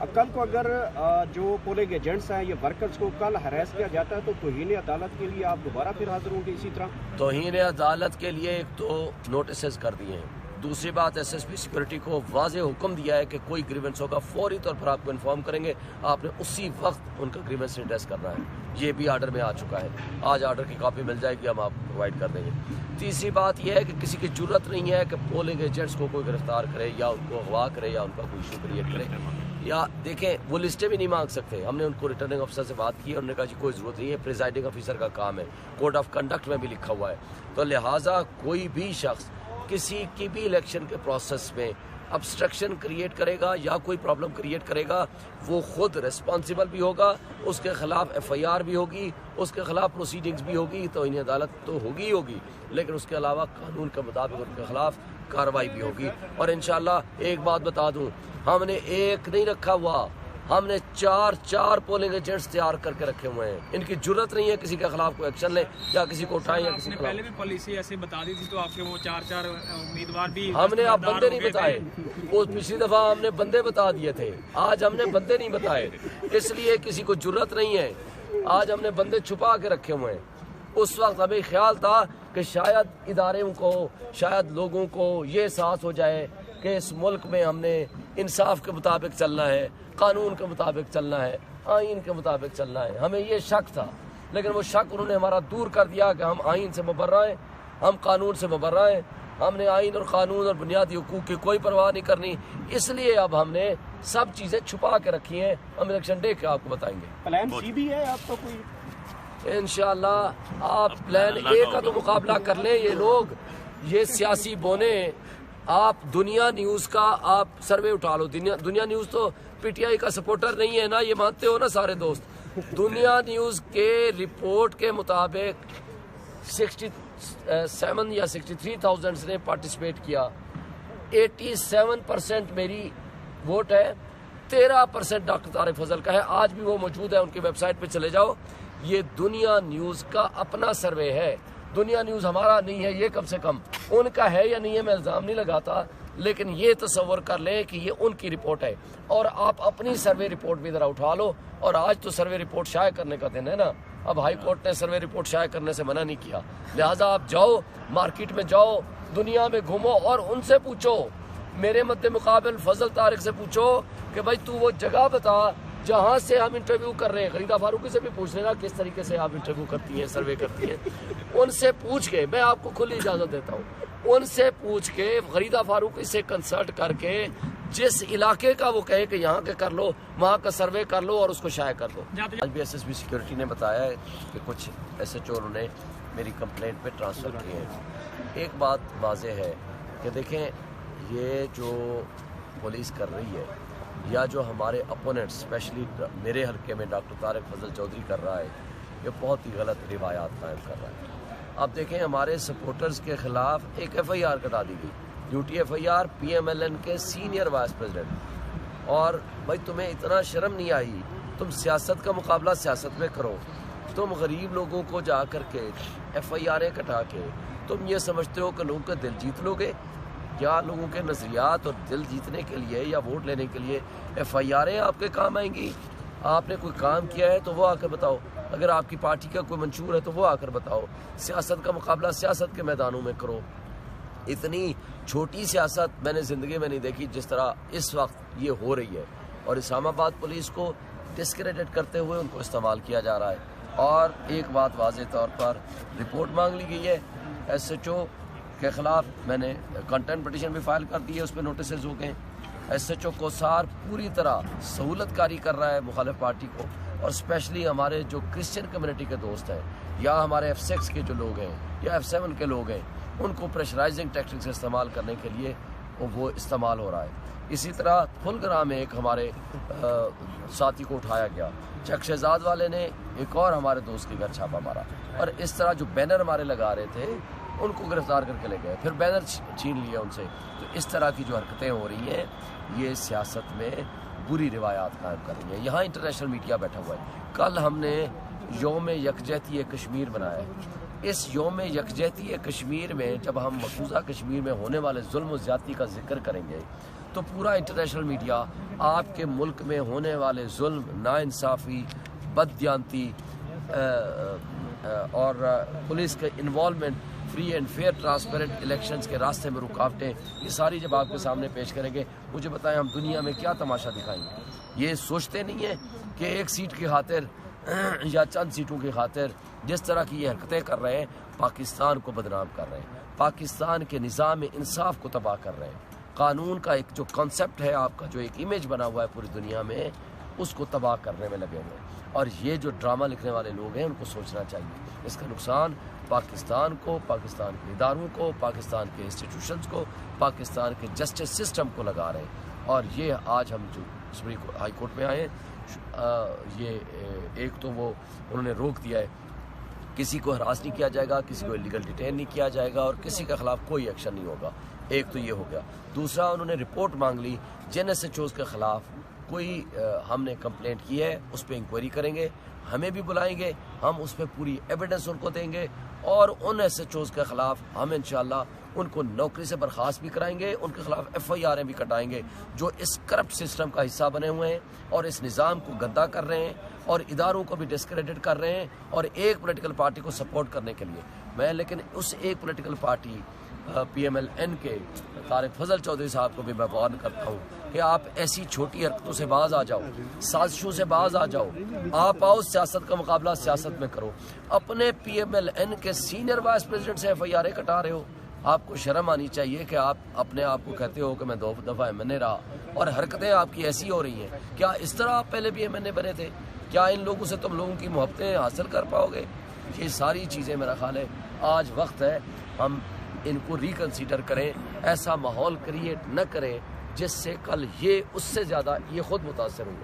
अब कल को अगर जो पोलिंग एजेंट्स हैं ये वर्कर्स को कल हरास किया जाता है तो तौहीन अदालत के लिए आप दोबारा फिर हाजिर होंगे इसी तरह? तौहीन अदालत के लिए एक तो नोटिस कर दिए हैं, दूसरी बात SSP सिक्योरिटी को वाज़े हुक्म दिया है कि कोई ग्रीवेंस होगा फौरी तौर पर आपको इन्फॉर्म करेंगे, आपने उसी वक्त उनका ग्रीवेंस एड्रेस करना है। ये भी आर्डर में आ चुका है, आज आर्डर की कॉपी मिल जाएगी, हम आपको प्रोवाइड कर देंगे। तीसरी बात यह है कि किसी की जरूरत नहीं है कि पोलिंग एजेंट्स को कोई गिरफ्तार करे या उनको अगवा करे या उनका कोई इशू क्रिएट करे, या देखें वो लिस्टें भी नहीं मांग सकते। हमने उनको रिटर्निंग अफसर से बात की है, उन्होंने कहा जी कोई ज़रूरत नहीं है, प्रिजाइडिंग ऑफिसर का काम है, कोड ऑफ कंडक्ट में भी लिखा हुआ है। तो लिहाजा कोई भी शख्स किसी की भी इलेक्शन के प्रोसेस में obstruction क्रिएट करेगा या कोई प्रॉब्लम क्रिएट करेगा, वो खुद रिस्पॉन्सिबल भी होगा, उसके खिलाफ FIR भी होगी, उसके खिलाफ प्रोसीडिंग्स भी होगी, तो इन्हें अदालत तो होगी ही होगी, लेकिन उसके अलावा कानून के मुताबिक उनके खिलाफ कार्रवाई भी होगी। और इंशाल्लाह एक बात बता दूं, हमने एक नहीं रखा हुआ, हमने चार पोलिंग एजेंट्स तैयार करके रखे हुए हैं। इनकी जरूरत नहीं है किसी के खिलाफ कोई एक्शन ले या किसी को उठाएं या किसी के पहले भी पॉलिसी ऐसे बता दी थी तो आपके वो चार उम्मीदवार भी हमने आप बंदे नहीं बताए, वो पिछली दफा हमने बंदे बता दिए थे, आज हमने बंदे नहीं बताए, इसलिए किसी को जरूरत नहीं है। आज हमने बंदे छुपा के रखे हुए हैं। उस वक्त हमें ख्याल था कि शायद इदारों को, शायद लोगों को ये एहसास हो जाए कि इस मुल्क में हमने इंसाफ के मुताबिक चलना है, कानून के मुताबिक चलना है, आइन के मुताबिक चलना है। हमें ये शक था, लेकिन वो शक उन्होंने हमारा दूर कर दिया कि हम आइन से मुबर्रा हैं, हम कानून से मुबर्रा हैं, हमने आइन और कानून और बुनियादी हुकूक की कोई परवाह नहीं करनी। इसलिए अब हमने सब चीज़ें छुपा के रखी हैं, हम इलेक्शन डे के आपको बताएंगे। प्लान सी भी है आपका कोई? इंशाल्लाह आप प्लान ए का तो मुकाबला कर लें। ये लोग, ये सियासी बोने, आप दुनिया न्यूज़ का आप सर्वे उठा लो, दुनिया न्यूज़ तो PTI का सपोर्टर नहीं है ना, ये मानते हो ना सारे दोस्त। दुनिया न्यूज़ के रिपोर्ट के मुताबिक 67 या 63,000 ने पार्टिसिपेट किया, 87% मेरी वोट है, 13% डॉक्टर तारिक फजल का है। आज भी वो मौजूद है, उनकी वेबसाइट पे चले जाओ। ये दुनिया न्यूज़ का अपना सर्वे है, दुनिया न्यूज़ हमारा नहीं है, ये कम से कम उनका है या नहीं है मैं इल्ज़ाम नहीं लगाता, लेकिन ये तसव्वुर कर लें कि ये उनकी रिपोर्ट है। और आप अपनी सर्वे रिपोर्ट भी ज़रा उठा लो। और आज तो सर्वे रिपोर्ट शाये करने का दिन है ना, अब हाई कोर्ट ने सर्वे रिपोर्ट शाये करने से मना नहीं किया, लिहाजा आप जाओ, मार्केट में जाओ, दुनिया में घूमो और उनसे पूछो, मेरे मद्दे मुकाबिल फजल तारिक से पूछो कि भाई तू वो जगह बता जहाँ से हम इंटरव्यू कर रहे हैं। फरीदा फारूकी से भी पूछ लेना किस तरीके से आप इंटरव्यू करती हैं, सर्वे करती हैं। उनसे पूछ के, मैं आपको खुली इजाज़त देता हूँ, उनसे पूछ के फरीदा फारूकी से कंसल्ट करके जिस इलाके का वो कहे कि यहाँ के कर लो, वहाँ का सर्वे कर लो और उसको शाये कर दो। आज भी SSP सिक्योरिटी ने बताया है कि कुछ SHO ने मेरी कंप्लेंट पे ट्रांसफ़र किए हैं। एक बात वाज़ेह है कि देखें, ये जो पुलिस कर रही है या जो हमारे अपोनेंट स्पेशली मेरे हल्के में डॉक्टर तारिक फजल चौधरी कर रहा है, ये बहुत ही गलत रिवायात कायम कर रहा है। अब देखें, हमारे सपोर्टर्स के ख़िलाफ़ एक FIR कटा दी गई, ड्यूटी FIR PMLN के सीनियर वाइस प्रेसिडेंट। और भाई तुम्हें इतना शर्म नहीं आई, तुम सियासत का मुकाबला सियासत में करो, तुम गरीब लोगों को जा कर के FIR कटा के तुम ये समझते हो कि लोगों का दिल जीत लोगे? क्या लोगों के नज़रियात और दिल जीतने के लिए या वोट लेने के लिए FIR आपके काम आएंगी? आपने कोई काम किया है तो वो आकर बताओ, अगर आपकी पार्टी का कोई मंशूर है तो वो आकर बताओ। सियासत का मुकाबला सियासत के मैदानों में करो। इतनी छोटी सियासत मैंने ज़िंदगी में नहीं देखी जिस तरह इस वक्त ये हो रही है, और इस्लामाबाद पुलिस को डिस्क्रेडिट करते हुए उनको इस्तेमाल किया जा रहा है। और एक बात वाज़ेह तौर पर रिपोर्ट मांग ली गई है, SHO के ख़िलाफ़ मैंने कंटेंट पटिशन भी फाइल कर दी है, उस पर नोटिस हो गए। SHO कोसार पूरी तरह सहूलतकारी कर रहा है मुखालिफ पार्टी को, और स्पेशली हमारे जो क्रिश्चियन कम्युनिटी के दोस्त हैं या हमारे F6 के जो लोग हैं या F7 के लोग हैं, उनको प्रेशराइजिंग टैक्टिक्स इस्तेमाल करने के लिए वो इस्तेमाल हो रहा है। इसी तरह फुलगरा में एक हमारे साथी को उठाया गया, चक शहजाद वाले ने एक और हमारे दोस्त के घर छापा मारा, और इस तरह जो बैनर हमारे लगा रहे थे उनको गिरफ्तार करके ले गए, फिर बैनर छीन लिया उनसे। तो इस तरह की जो हरकतें हो रही हैं, ये सियासत में बुरी रिवायात कायम कर रही हैं। यहाँ इंटरनेशनल मीडिया बैठा हुआ है। कल हमने यौम यकजहती कश्मीर बनाया है, اس یوم یکجہتی کشمیر میں جب ہم مقبوضہ کشمیر میں ہونے والے ظلم و زیادتی کا ذکر کریں گے تو پورا انٹرنیشنل میڈیا آپ کے ملک میں ہونے والے ظلم، ناانصافی، بددیانتی اور پولیس کے involvement, free and fair transparent elections کے راستے میں رکاوٹیں، یہ ساری جب آپ کے سامنے پیش کریں گے، مجھے بتائیں ہم دنیا میں کیا تماشا دکھائیں گے؟ یہ سوچتے نہیں ہیں کہ ایک سیٹ کی خاطر یا چند سیٹوں کی خاطر جس طرح کی یہ حرکتیں کر رہے ہیں، پاکستان کو بدنام کر رہے ہیں، پاکستان کے نظام انصاف کو تباہ کر رہے ہیں، قانون کا ایک جو کانسیپٹ ہے، آپ کا جو ایک امیج بنا ہوا ہے پوری دنیا میں، اس کو تباہ کرنے میں لگے ہوئے ہیں۔ اور یہ جو ڈرامہ لکھنے والے لوگ ہیں ان کو سوچنا چاہیے، اس کا نقصان پاکستان کو، پاکستان کے اداروں کو، پاکستان کے انسٹیٹیوشنز کو، پاکستان کے جسٹس سسٹم کو لگا رہے ہیں۔ اور یہ آج ہم جو ہائی کورٹ میں آئے ہیں، یہ ایک تو وہ انہوں نے روک دیا ہے، کسی کو ہراس نہیں کیا جائے گا، کسی کو لیگل ڈیٹین نہیں کیا جائے گا اور کسی کے خلاف کوئی ایکشن نہیں ہوگا، ایک تو یہ ہو گیا۔ دوسرا انہوں نے رپورٹ مانگ لی جن ایس ایچ اوز کے خلاف کوئی ہم نے کمپلینٹ کی ہے، اس پہ انکوائری کریں گے، ہمیں بھی بلائیں گے، ہم اس پہ پوری ایویڈنس ان کو دیں گے اور ان ایس ایچ اوز کے خلاف ہم انشاءاللہ ان کو نوکری سے برخاست بھی کرائیں گے، ان کے خلاف ایف آئی آریں بھی کٹائیں گے جو اس کرپٹ سسٹم کا حصہ بنے ہوئے ہیں اور اس نظام کو گندا کر رہے ہیں اور اداروں کو بھی ڈسکریڈٹ کر رہے ہیں اور ایک پولیٹیکل پارٹی کو سپورٹ کرنے کے لیے۔ میں لیکن اس ایک political party P M L N کے طارق فضل چودھری صاحب کو بھی میں وارن کرتا ہوں کہ آپ ایسی چھوٹی حرکتوں سے باز آ جاؤ، سازشوں سے باز آ جاؤ، آپ آؤ سیاست کا مقابلہ سیاست میں کرو۔ اپنے پی ایم ایل این کے سینئر وائس پریزیڈنٹ سے ایف آئی آریں کٹا رہے ہو، آپ کو شرم آنی چاہیے کہ آپ اپنے آپ کو کہتے ہو کہ میں 2 دفعہ ایم این اے رہا اور حرکتیں آپ کی ایسی ہو رہی ہیں۔ کیا اس طرح آپ پہلے بھی ایم این اے بنے تھے؟ کیا ان لوگوں سے تم لوگوں کی محبتیں حاصل کر پاؤ گے؟ یہ ساری چیزیں میرا خیال ہے آج وقت ہے ہم ان کو ریکنسیڈر کریں، ایسا ماحول کریٹ نہ کریں جس سے کل یہ اس سے زیادہ یہ خود متاثر ہوں گے۔